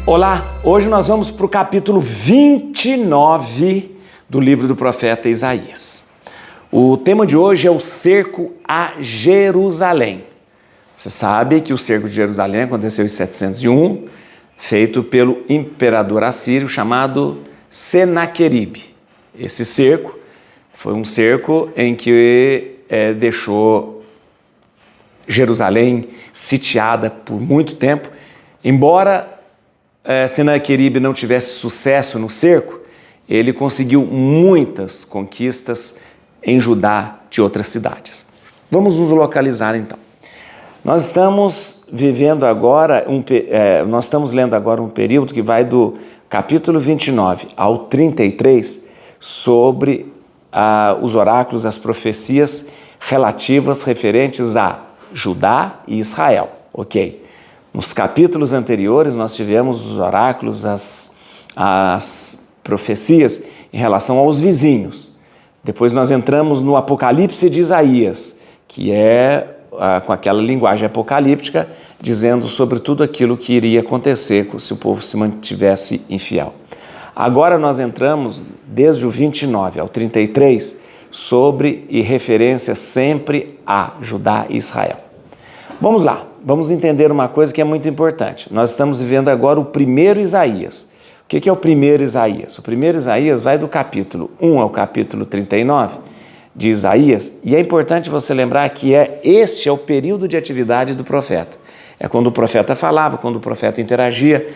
Olá, hoje nós vamos para o capítulo 29 do livro do profeta Isaías. O tema de hoje é o cerco a Jerusalém. Você sabe que o cerco de Jerusalém aconteceu em 701, feito pelo imperador assírio chamado Senaqueribe. Esse cerco foi um cerco em que deixou Jerusalém sitiada por muito tempo. Embora Senaqueribe não tivesse sucesso no cerco, ele conseguiu muitas conquistas em Judá de outras cidades. Vamos nos localizar então. Nós estamos vivendo agora, nós estamos lendo agora um período que vai do capítulo 29 ao 33 sobre os oráculos, as profecias relativas referentes a Judá e Israel, ok? Nos capítulos anteriores nós tivemos os oráculos, as profecias em relação aos vizinhos. Depois nós entramos no Apocalipse de Isaías, que é com aquela linguagem apocalíptica, dizendo sobre tudo aquilo que iria acontecer se o povo se mantivesse infiel. Agora nós entramos, desde o 29 ao 33, sobre e referência sempre a Judá e Israel. Vamos lá, vamos entender uma coisa que é muito importante. Nós estamos vivendo agora o primeiro Isaías. O que é o primeiro Isaías? O primeiro Isaías vai do capítulo 1 ao capítulo 39 de Isaías, e é importante você lembrar que este é o período de atividade do profeta. É quando o profeta falava, quando o profeta interagia,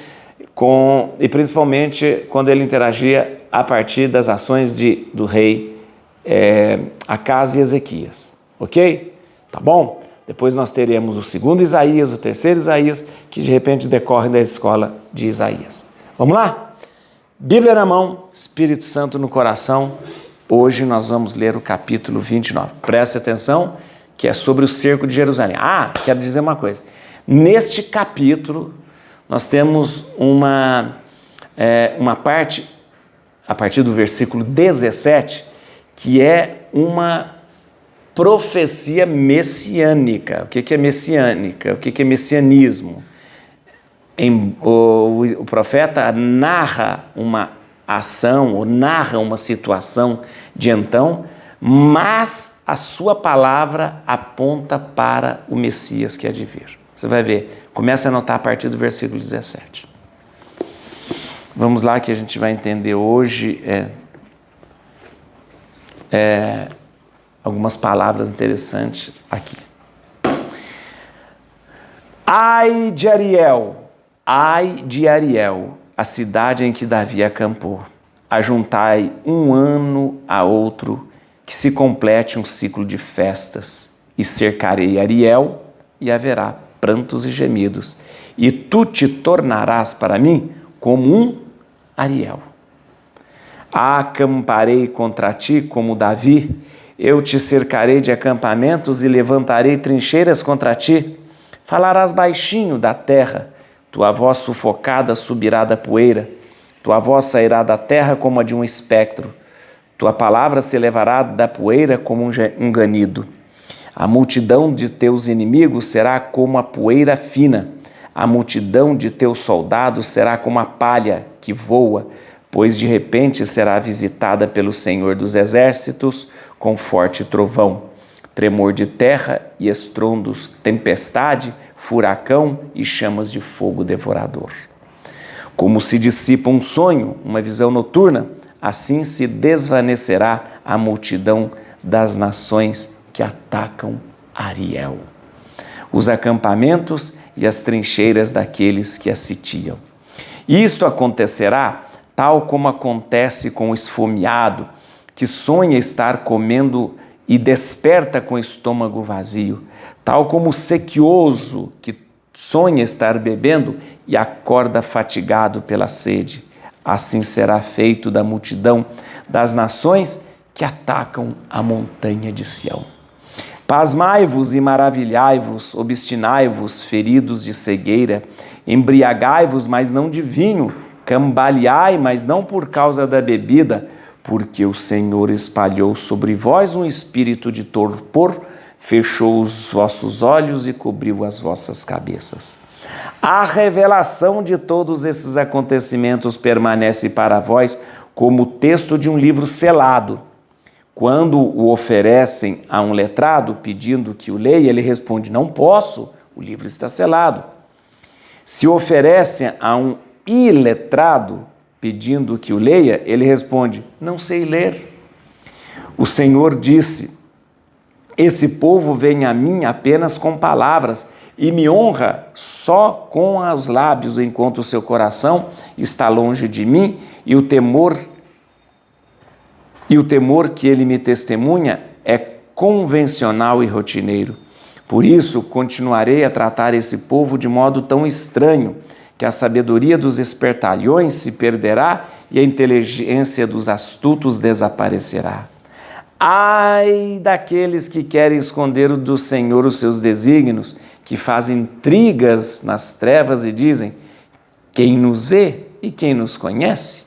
e principalmente quando ele interagia a partir das ações do rei Acaz e Ezequias. Ok? Tá bom? Depois nós teremos o segundo Isaías, o terceiro Isaías, que de repente decorrem da escola de Isaías. Vamos lá? Bíblia na mão, Espírito Santo no coração. Hoje nós vamos ler o capítulo 29. Preste atenção, que é sobre o cerco de Jerusalém. Quero dizer uma coisa. Neste capítulo, nós temos uma parte, a partir do versículo 17, que é uma profecia messiânica. O que é messiânica? O que é messianismo? O profeta narra uma ação ou narra uma situação de então, mas a sua palavra aponta para o Messias que há de vir. Você vai ver, começa a anotar a partir do versículo 17. Vamos lá que a gente vai entender hoje algumas palavras interessantes aqui. Ai de Ariel, a cidade em que Davi acampou. Ajuntai um ano a outro, que se complete um ciclo de festas, e cercarei Ariel, e haverá prantos e gemidos, e tu te tornarás para mim como um Ariel. Acamparei contra ti como Davi, eu te cercarei de acampamentos e levantarei trincheiras contra ti. Falarás baixinho da terra, tua voz sufocada subirá da poeira, tua voz sairá da terra como a de um espectro, tua palavra se elevará da poeira como um ganido. A multidão de teus inimigos será como a poeira fina, a multidão de teus soldados será como a palha que voa, pois de repente será visitada pelo Senhor dos Exércitos com forte trovão, tremor de terra e estrondos, tempestade, furacão e chamas de fogo devorador. Como se dissipa um sonho, uma visão noturna, assim se desvanecerá a multidão das nações que atacam Ariel, os acampamentos e as trincheiras daqueles que a sitiam. Isto acontecerá tal como acontece com o esfomeado, que sonha estar comendo e desperta com o estômago vazio, tal como o sequioso, que sonha estar bebendo e acorda fatigado pela sede. Assim será feito da multidão das nações que atacam a montanha de Sião. Pasmai-vos e maravilhai-vos, obstinai-vos, feridos de cegueira, embriagai-vos, mas não de vinho, cambaleai, mas não por causa da bebida, porque o Senhor espalhou sobre vós um espírito de torpor, fechou os vossos olhos e cobriu as vossas cabeças. A revelação de todos esses acontecimentos permanece para vós como o texto de um livro selado. Quando o oferecem a um letrado pedindo que o leia, ele responde: não posso, o livro está selado. Se oferecem a um iletrado pedindo que o leia, ele responde: não sei ler. O Senhor disse: esse povo vem a mim apenas com palavras e me honra só com os lábios, enquanto o seu coração está longe de mim e o temor que ele me testemunha é convencional e rotineiro. Por isso, continuarei a tratar esse povo de modo tão estranho que a sabedoria dos espertalhões se perderá e a inteligência dos astutos desaparecerá. Ai daqueles que querem esconder do Senhor os seus desígnios, que fazem intrigas nas trevas e dizem: quem nos vê e quem nos conhece?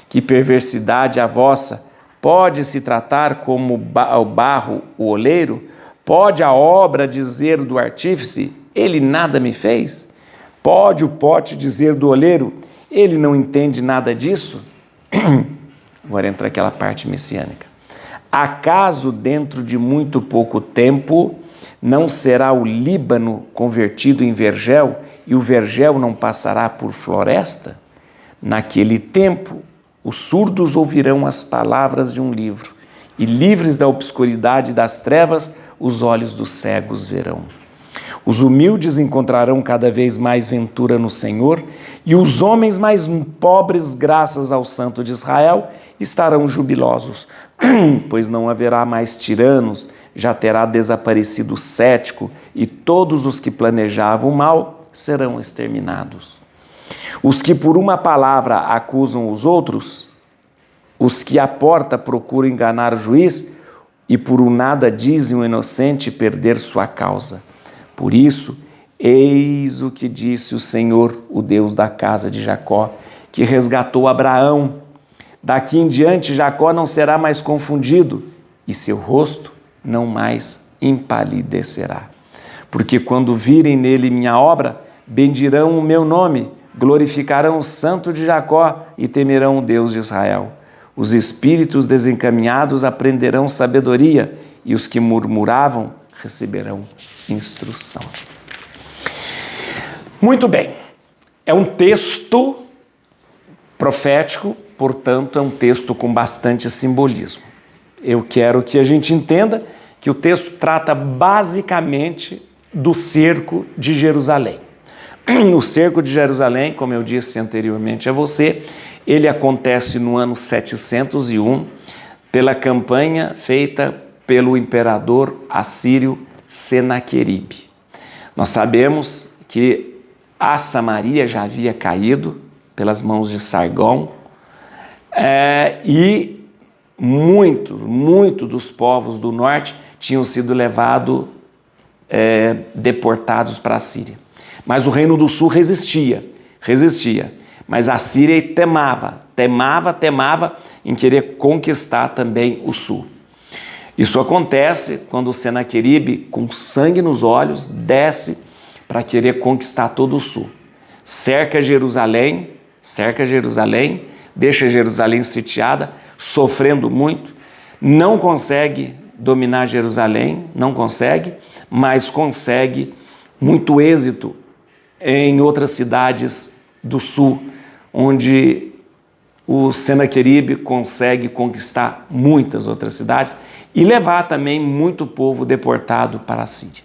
Que perversidade a vossa! Pode se tratar como o barro o oleiro? Pode a obra dizer do artífice: ele nada me fez? Pode o pote dizer do oleiro: ele não entende nada disso? Agora entra aquela parte messiânica. Acaso dentro de muito pouco tempo não será o Líbano convertido em vergel e o vergel não passará por floresta? Naquele tempo, os surdos ouvirão as palavras de um livro e, livres da obscuridade das trevas, os olhos dos cegos verão. Os humildes encontrarão cada vez mais ventura no Senhor e os homens mais pobres, graças ao Santo de Israel, estarão jubilosos, pois não haverá mais tiranos, já terá desaparecido o cético e todos os que planejavam o mal serão exterminados. Os que por uma palavra acusam os outros, os que à porta procuram enganar o juiz e por um nada dizem o inocente perder sua causa. Por isso, eis o que disse o Senhor, o Deus da casa de Jacó, que resgatou Abraão. Daqui em diante Jacó não será mais confundido e seu rosto não mais empalidecerá. Porque quando virem nele minha obra, bendirão o meu nome, glorificarão o Santo de Jacó e temerão o Deus de Israel. Os espíritos desencaminhados aprenderão sabedoria e os que murmuravam receberão instrução. Muito bem, é um texto profético, portanto é um texto com bastante simbolismo. Eu quero que a gente entenda que o texto trata basicamente do cerco de Jerusalém. O cerco de Jerusalém, como eu disse anteriormente a você, ele acontece no ano 701 pela campanha feita pelo imperador assírio Senaqueribe. Nós sabemos que a Samaria já havia caído pelas mãos de Sargão e muito dos povos do norte tinham sido levados, deportados para a Síria. Mas o reino do sul resistia, mas a Síria temava em querer conquistar também o sul. Isso acontece quando o Senaqueribe, com sangue nos olhos, desce para querer conquistar todo o sul. Cerca Jerusalém, deixa Jerusalém sitiada, sofrendo muito, não consegue dominar Jerusalém, mas consegue muito êxito em outras cidades do sul, onde o Senaqueribe consegue conquistar muitas outras cidades e levar também muito povo deportado para a Síria.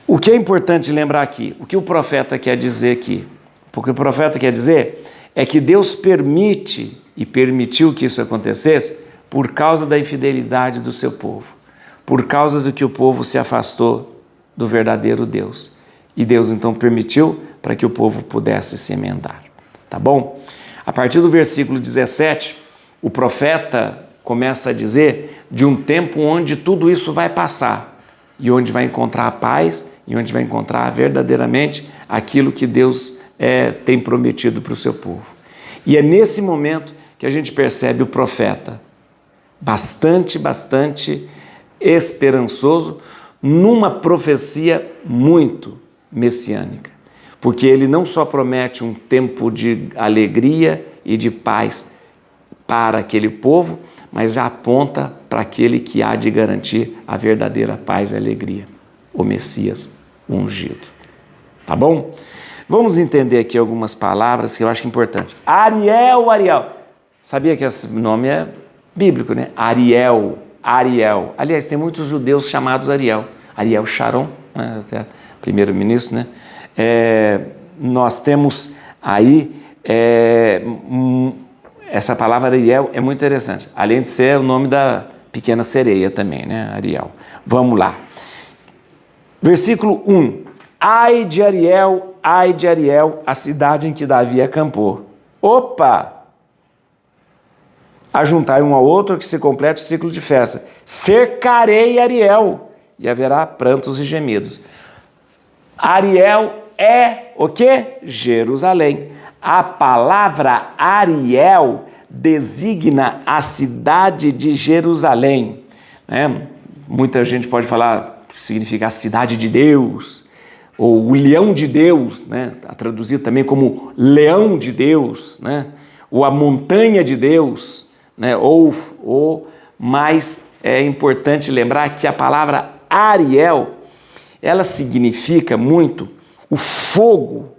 O que é importante lembrar aqui, o que o profeta quer dizer aqui? Porque o profeta quer dizer é que Deus permite e permitiu que isso acontecesse por causa da infidelidade do seu povo, por causa do que o povo se afastou do verdadeiro Deus. E Deus então permitiu para que o povo pudesse se emendar. Tá bom? A partir do versículo 17, o profeta começa a dizer de um tempo onde tudo isso vai passar e onde vai encontrar a paz e onde vai encontrar verdadeiramente aquilo que Deus tem prometido para o seu povo. E é nesse momento que a gente percebe o profeta bastante esperançoso numa profecia muito messiânica. porque ele não só promete um tempo de alegria e de paz para aquele povo, mas já aponta para aquele que há de garantir a verdadeira paz e alegria, o Messias ungido. Tá bom? Vamos entender aqui algumas palavras que eu acho importante. Ariel, Ariel. Sabia que esse nome é bíblico, né? Ariel, Ariel. Aliás, tem muitos judeus chamados Ariel. Ariel Sharon, né? Até primeiro-ministro, né? Nós temos aí essa palavra Ariel é muito interessante, além de ser o nome da pequena sereia também, né? Ariel. Vamos lá. Versículo 1. Ai de Ariel, a cidade em que Davi acampou. Opa! Ajuntai um ao outro que se complete o ciclo de festa. Cercarei Ariel e haverá prantos e gemidos. Ariel é o quê? Jerusalém. A palavra Ariel designa a cidade de Jerusalém, né? Muita gente pode falar, significa a cidade de Deus, ou o leão de Deus, né? Traduzido também como leão de Deus, né? Ou a montanha de Deus, né? Mas é importante lembrar que a palavra Ariel, ela significa muito o fogo,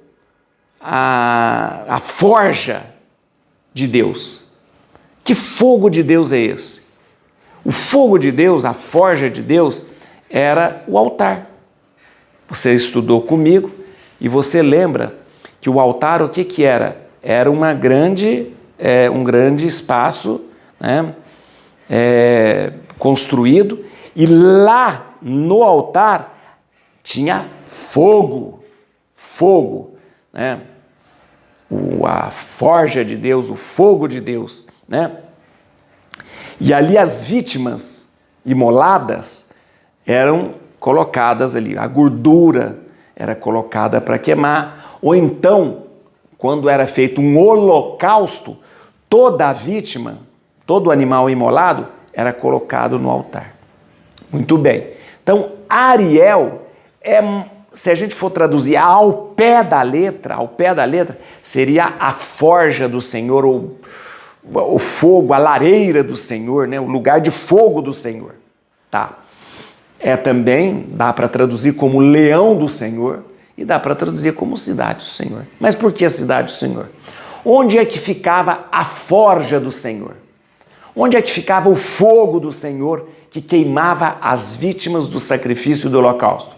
a forja de Deus. Que fogo de Deus é esse? O fogo de Deus, a forja de Deus, era o altar. Você estudou comigo e você lembra que o altar, o que era? Era um grande espaço, né? Construído, e lá no altar tinha fogo, né? A forja de Deus, o fogo de Deus, né? E ali as vítimas imoladas eram colocadas ali, a gordura era colocada para queimar, ou então, quando era feito um holocausto, toda a vítima, todo animal imolado era colocado no altar. Muito bem. Então, Ariel se a gente for traduzir ao pé da letra, seria a forja do Senhor, ou o fogo, a lareira do Senhor, né? O lugar de fogo do Senhor. Tá. Também dá para traduzir como leão do Senhor e dá para traduzir como cidade do Senhor. Mas por que a cidade do Senhor? Onde é que ficava a forja do Senhor? Onde é que ficava o fogo do Senhor que queimava as vítimas do sacrifício do holocausto?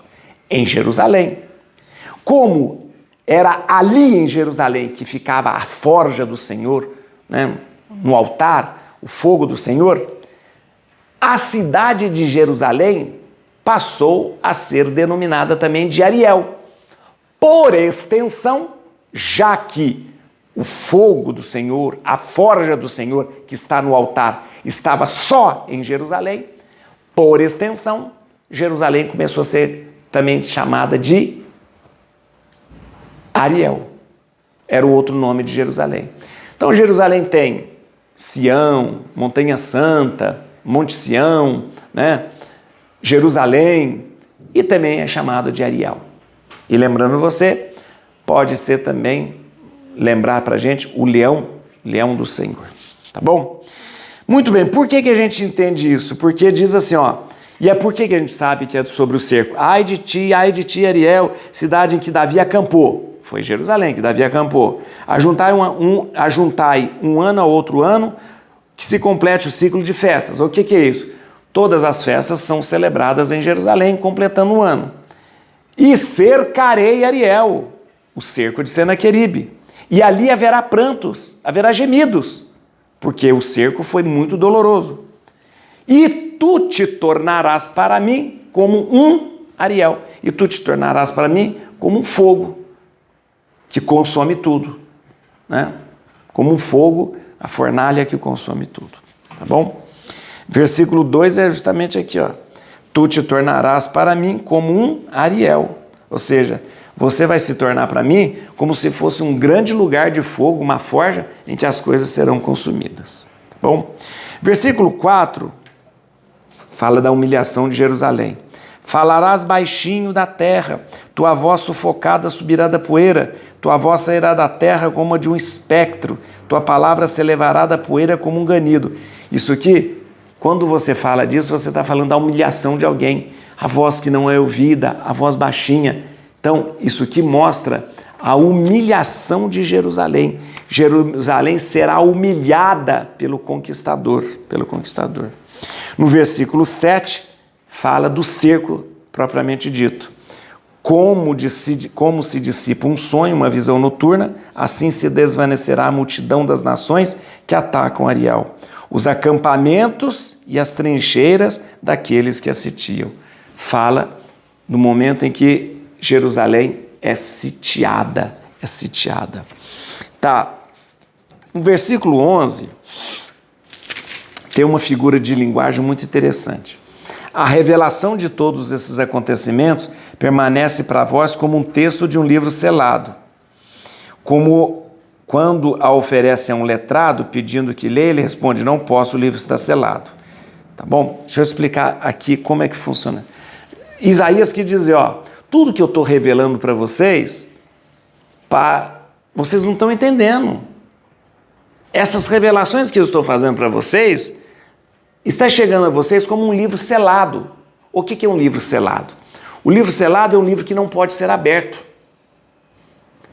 Em Jerusalém. Como era ali em Jerusalém que ficava a forja do Senhor, né? No altar, o fogo do Senhor, a cidade de Jerusalém passou a ser denominada também de Ariel. Por extensão, já que o fogo do Senhor, a forja do Senhor que está no altar, estava só em Jerusalém, por extensão, Jerusalém começou a ser também chamada de Ariel. Era o outro nome de Jerusalém. Então, Jerusalém tem Sião, Montanha Santa, Monte Sião, né? Jerusalém, e também é chamado de Ariel. E lembrando você, pode ser também, lembrar para a gente, o leão do Senhor. Tá bom? Muito bem, por que a gente entende isso? Porque diz assim, e é por que a gente sabe que é sobre o cerco? Ai de ti, Ariel, cidade em que Davi acampou. Foi Jerusalém que Davi acampou. Ajuntai um ano a outro ano, que se complete o ciclo de festas. O que é isso? Todas as festas são celebradas em Jerusalém, completando um ano. E cercarei Ariel, o cerco de Senaqueribe. E ali haverá prantos, haverá gemidos, porque o cerco foi muito doloroso. E tu te tornarás para mim como um Ariel. E tu te tornarás para mim como um fogo que consome tudo, né? Como um fogo, a fornalha que consome tudo, tá bom? Versículo 2 é justamente aqui, Tu te tornarás para mim como um Ariel. Ou seja, você vai se tornar para mim como se fosse um grande lugar de fogo, uma forja em que as coisas serão consumidas, tá bom? Versículo 4 fala da humilhação de Jerusalém. Falarás baixinho da terra, tua voz sufocada subirá da poeira, tua voz sairá da terra como a de um espectro, tua palavra se elevará da poeira como um ganido. Isso aqui, quando você fala disso, você está falando da humilhação de alguém, a voz que não é ouvida, a voz baixinha. Então, isso aqui mostra a humilhação de Jerusalém. Jerusalém será humilhada pelo conquistador, No versículo 7, fala do cerco propriamente dito. Como se dissipa um sonho, uma visão noturna, assim se desvanecerá a multidão das nações que atacam Ariel, os acampamentos e as trincheiras daqueles que a sitiam. Fala no momento em que Jerusalém é sitiada. Tá. No versículo 11, tem uma figura de linguagem muito interessante. A revelação de todos esses acontecimentos permanece para vós como um texto de um livro selado. Como quando a oferece a um letrado pedindo que leia, ele responde, não posso, o livro está selado. Tá bom? Deixa eu explicar aqui como é que funciona. Isaías que diz, tudo que eu estou revelando para vocês, vocês não estão entendendo. Essas revelações que eu estou fazendo para vocês, está chegando a vocês como um livro selado. O que é um livro selado? O livro selado é um livro que não pode ser aberto.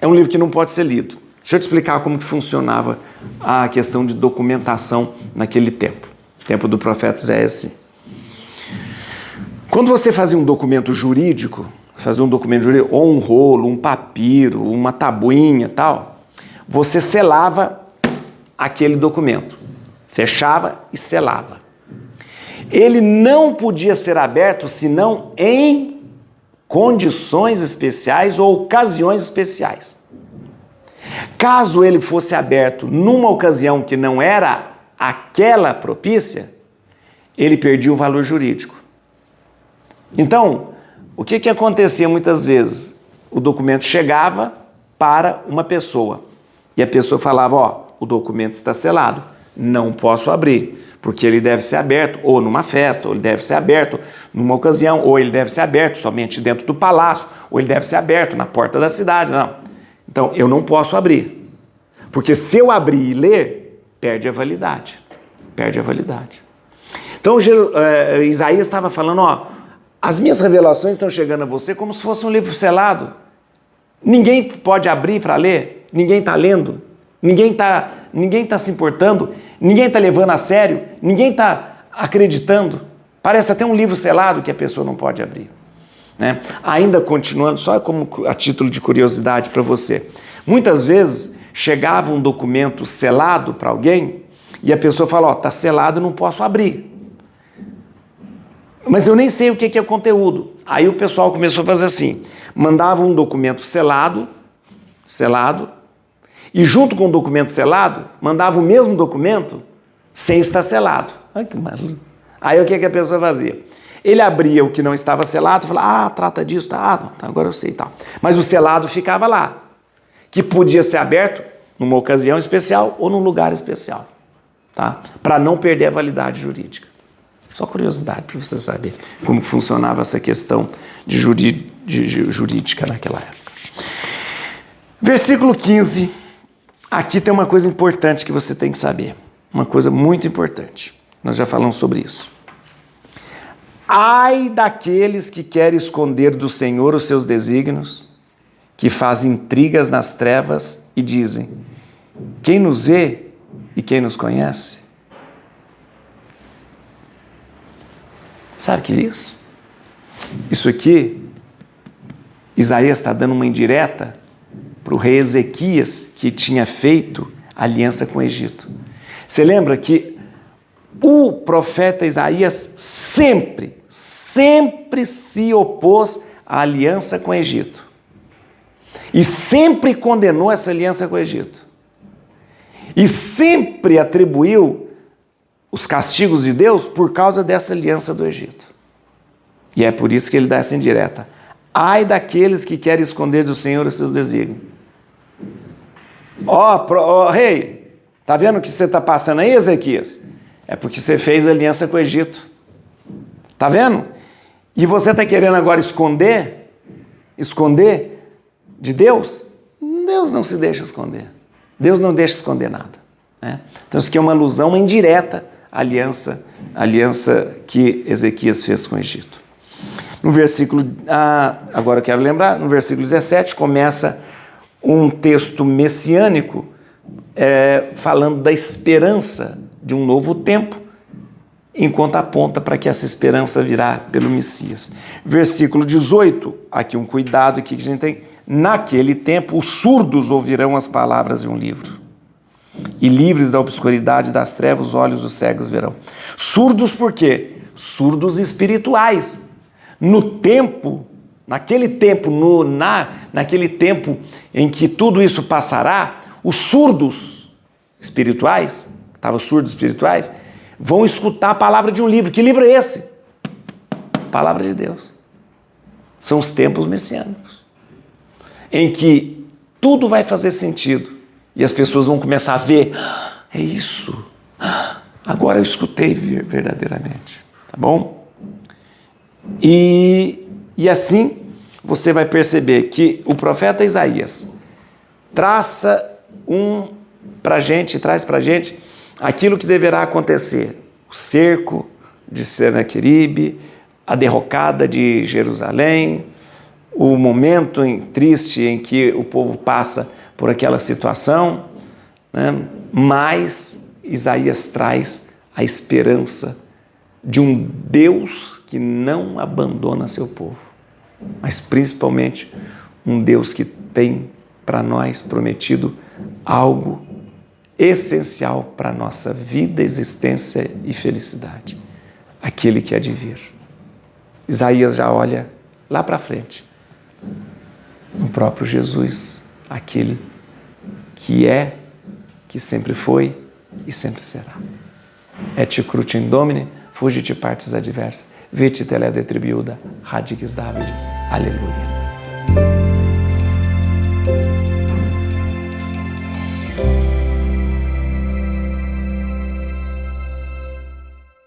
É um livro que não pode ser lido. Deixa eu te explicar como que funcionava a questão de documentação naquele tempo do profeta Isaías. Quando você fazia um documento jurídico, ou um rolo, um papiro, uma tabuinha, tal, você selava aquele documento, fechava e selava. Ele não podia ser aberto senão em condições especiais ou ocasiões especiais. Caso ele fosse aberto numa ocasião que não era aquela propícia, ele perdia o valor jurídico. Então, o que acontecia muitas vezes? O documento chegava para uma pessoa e a pessoa falava, o documento está selado, não posso abrir, porque ele deve ser aberto ou numa festa, ou ele deve ser aberto numa ocasião, ou ele deve ser aberto somente dentro do palácio, ou ele deve ser aberto na porta da cidade, não. Então, eu não posso abrir, porque se eu abrir e ler, perde a validade. Então, Isaías estava falando, as minhas revelações estão chegando a você como se fosse um livro selado. Ninguém pode abrir para ler, ninguém está lendo, ninguém está se importando, ninguém está levando a sério, ninguém está acreditando. Parece até um livro selado que a pessoa não pode abrir. Né? Ainda continuando, só como a título de curiosidade para você, muitas vezes chegava um documento selado para alguém e a pessoa fala, está selado, não posso abrir. Mas eu nem sei o que é o conteúdo. Aí o pessoal começou a fazer assim, mandava um documento selado, e junto com o documento selado, mandava o mesmo documento sem estar selado. Ai, que maluco. Aí o que a pessoa fazia? Ele abria o que não estava selado e falava, trata disso, não, agora eu sei, tal. Mas o selado ficava lá, que podia ser aberto numa ocasião especial ou num lugar especial, tá? Para não perder a validade jurídica. Só curiosidade para você saber como funcionava essa questão de jurídica naquela época. Versículo 15. Aqui tem uma coisa importante que você tem que saber. Uma coisa muito importante. Nós já falamos sobre isso. Ai daqueles que querem esconder do Senhor os seus desígnios, que fazem intrigas nas trevas e dizem, quem nos vê e quem nos conhece? Sabe o que é isso? Isso aqui, Isaías está dando uma indireta para o rei Ezequias, que tinha feito aliança com o Egito. Você lembra que o profeta Isaías sempre se opôs à aliança com o Egito. E sempre condenou essa aliança com o Egito. E sempre atribuiu os castigos de Deus por causa dessa aliança do Egito. E é por isso que ele dá essa indireta. Ai daqueles que querem esconder do Senhor os seus desígnios. Rei, tá vendo o que você está passando aí, Ezequias? É porque você fez aliança com o Egito. Tá vendo? E você está querendo agora esconder de Deus? Deus não se deixa esconder. Deus não deixa esconder nada, né? Então isso aqui é uma alusão, uma indireta à aliança que Ezequias fez com o Egito. No versículo, agora eu quero lembrar, no versículo 17 começa um texto messiânico falando da esperança de um novo tempo, enquanto aponta para que essa esperança virá pelo Messias. Versículo 18, aqui um cuidado aqui que a gente tem. Naquele tempo, os surdos ouvirão as palavras de um livro, e livres da obscuridade das trevas, os olhos dos cegos verão. Surdos por quê? Surdos espirituais. Naquele tempo em que tudo isso passará, os surdos espirituais, vão escutar a palavra de um livro. Que livro é esse? Palavra de Deus. São os tempos messiânicos, em que tudo vai fazer sentido e as pessoas vão começar a ver, é isso, agora eu escutei verdadeiramente, tá bom? E assim você vai perceber que o profeta Isaías traz pra gente aquilo que deverá acontecer: o cerco de Senaqueribe, a derrocada de Jerusalém, o momento triste em que o povo passa por aquela situação, né? Mas Isaías traz a esperança de um Deus que não abandona seu povo, mas principalmente um Deus que tem para nós prometido algo essencial para a nossa vida, existência e felicidade: aquele que há de vir. Isaías já olha lá para frente, no próprio Jesus, aquele que é, que sempre foi e sempre será. Et cruce in Domine, fugit partes adversa, veti tele detribiuda, radix David. Aleluia.